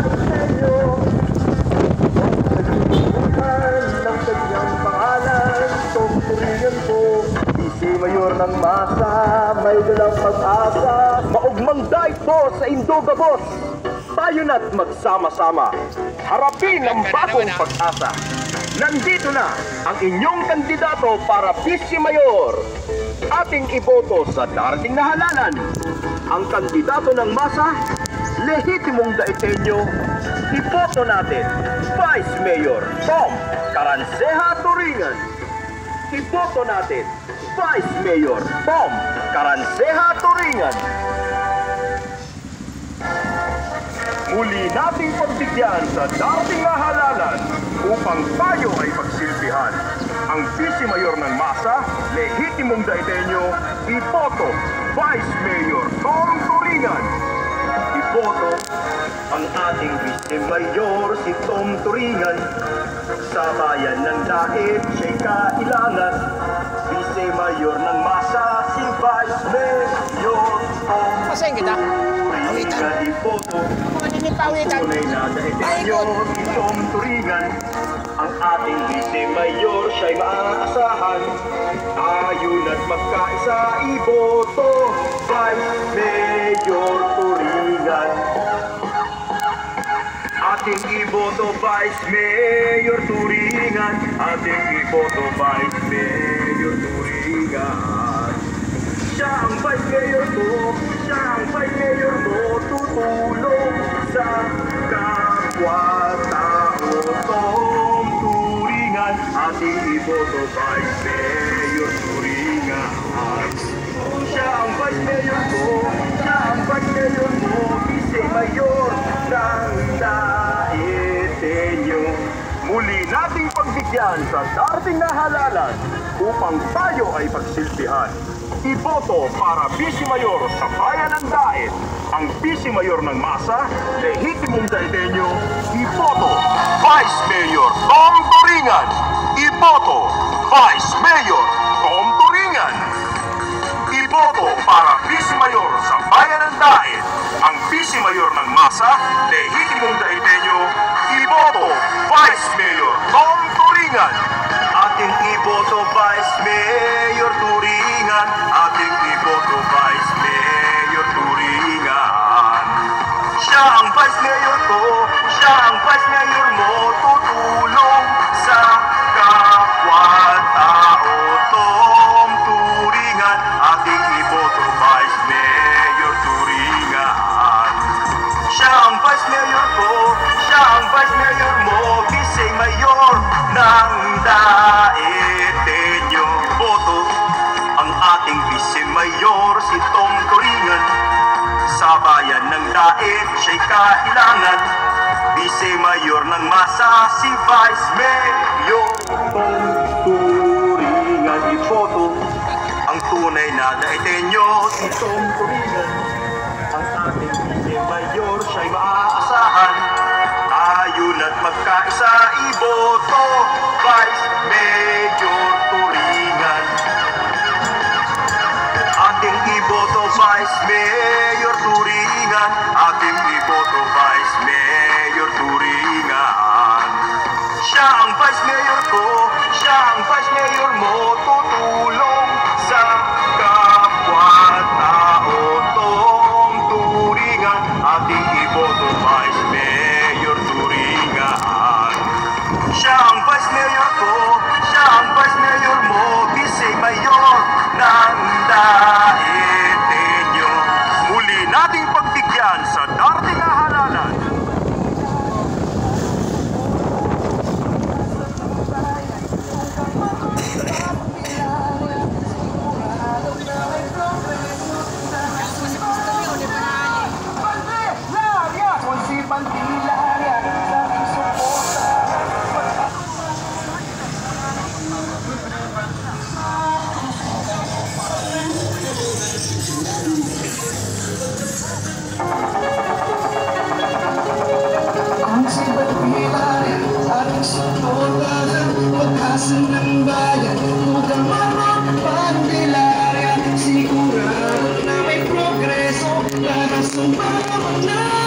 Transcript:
inyo. Ng kanyang pangalan, tungturingan po. Vice Mayor ng masa, may dalang pag-asa. Maugmang daig po sa Indoga, boss. Tayo na't magsama-sama. Harapin ang bagong pag-asa. Nandito na ang inyong kandidato para Vice Mayor. Ating iboto sa darating na halalan. Ang kandidato ng masa, lehitimong daitenyo. Iboto natin, Vice Mayor Tom Caranceja Turingan. Iboto natin, Vice Mayor Tom Caranceja Turingan. Muli nating pagbigyan sa dating na halalan upang tayo ay pagsilbihan. Ang Vice Mayor ng masa, lehitimong daitenyo, iboto Vice Mayor Tom Turingan. Iboto ang ating Vice Mayor si Tom Turingan. Sa bayan ng dahit siya'y kailangan. Vice Mayor ng masa si Vice Mayor Tom Turingan. Iboto tunay na daitenyo si Tom Turingan. Ang ating Vice Mayor siya'y maaasahan. Ayun at magkaisa, iboto Vice Mayor Turingan. Ating iboto Vice Mayor Turingan. Ating iboto Vice Mayor Turingan. Siya ang Vice Mayor ko, siya ang Vice Mayor mo, tutulong sa kapwa-tao. Tom Turingan, ating iboto Vice Mayor Turingan. Siya ang Vice Mayor ko, siya ang Vice Mayor mo, Vice Mayor ng daitenyo. Muli nating pagbigyan sa darating na halalan upang tayo ay pagsilbihan. Iboto para Vice Mayor sa bayan ng Daet. Ang Vice Mayor ng masa, lehitimong daitenyo, iboto Vice Mayor Tom Turingan. Iboto Vice Mayor Tom Turingan. Iboto para Vice Mayor sa bayan ng Daet. Ang Vice Mayor ng masa, lehitimong daitenyo, iboto Vice Mayor Tom Turingan. Ating iboto Vice Mayor Turingan. Ating iboto Vice Mayor Turingan. Siya ang Vice Mayor ko, siya ang Vice Mayor mo, tutulong sa kapwa-tao. Tom Turingan. Ating iboto Vice Mayor Turingan. Siya ang Vice Mayor ko, siya ang Vice Mayor mo, Vice Mayor ng daitenyo. Boto ang ating Vice Mayor si Tom Turingan. Sa bayan ng Daet siya'y kailangan. Vice Mayor ng masa si Vice Mayor Tom Turingan. Iboto ang tunay na daitenyo si Tom Turingan. Ang ating Vice Mayor siya'y maaasahan. Ayun at magkaisa, iboto Vice Mayor Turingan. Ating iboto Vice Mayor Turingan. Ating iboto Vice Mayor Turingan. Siya ang Vice Mayor ko, siya ang Vice Mayor mo, tutulong sa kapwa-tao. Tom Turingan. Ating iboto Vice Mayor Turingan. Siya ang Vice Mayor ko, siya ang Vice Mayor mo, Vice Mayor ng daitenyo. Muli nating pagbigyan sa darating na halalan. Pag-asa ng bayan, mukhang mapapagdilarya. Sigurado na may progreso para sa mga